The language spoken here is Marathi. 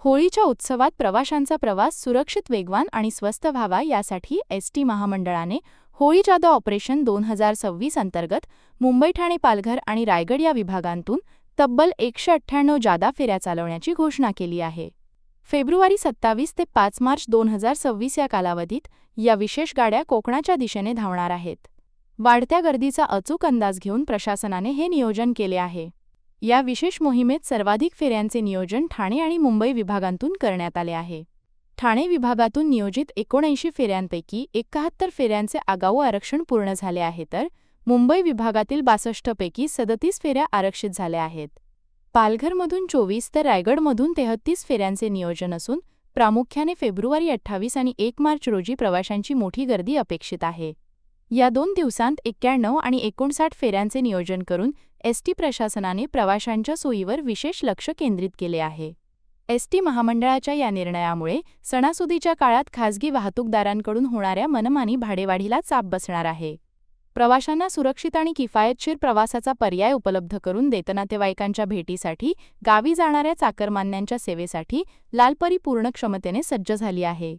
होळीच्या उत्सवात प्रवाशांचा प्रवास सुरक्षित, वेगवान आणि स्वस्त व्हावा यासाठी एसटी महामंडळाने होळी जादू ऑपरेशन 2026 अंतर्गत मुंबई, ठाणे, पालघर आणि रायगड या विभागांतून तब्बल 198 जादा फेऱ्या चालवण्याची घोषणा केली आहे. फेब्रुवारी 27 ते 5 मार्च 2026 या कालावधीत या विशेष गाड्या कोकणाच्या दिशेने धावणार आहेत. वाढत्या गर्दीचा अचूक अंदाज घेऊन प्रशासनाने हे नियोजन केले आहे. या विशेष मोहिमेत सर्वाधिक फेऱ्यांचे नियोजन ठाणे आणि मुंबई विभागांतून करण्यात आले आहे. ठाणे विभागातून नियोजित 79 फेऱ्यांपैकी 71 फेऱ्यांचे आगाऊ आरक्षण पूर्ण झाले आहे, तर मुंबई विभागातील 62 पैकी 37 फेऱ्या आरक्षित झाल्या आहेत. पालघरमधून 24 तर रायगडमधून 33 फेऱ्यांचे नियोजन असून प्रामुख्याने फेब्रुवारी 28 आणि 1 मार्च रोजी प्रवाशांची मोठी गर्दी अपेक्षित आहे. या 2 दिवसांत 91 आणि 59 फेऱ्यांचे नियोजन करून एसटी प्रशासनाने प्रवाशांच्या सोयीवर विशेष लक्ष केंद्रित केले आहे. एसटी महामंडळाच्या या निर्णयामुळे सणासुदीच्या काळात खासगी वाहतूकदारांकडून होणाऱ्या मनमानी भाडेवाढीला चाप बसणार आहे. प्रवाशांना सुरक्षित आणि किफायतशीर प्रवासाचा पर्याय उपलब्ध करून देत नातेवाईकांच्या भेटीसाठी गावी जाणाऱ्या चाकरमान्यांच्या सेवेसाठी लालपरी पूर्ण क्षमतेने सज्ज झाली आहे.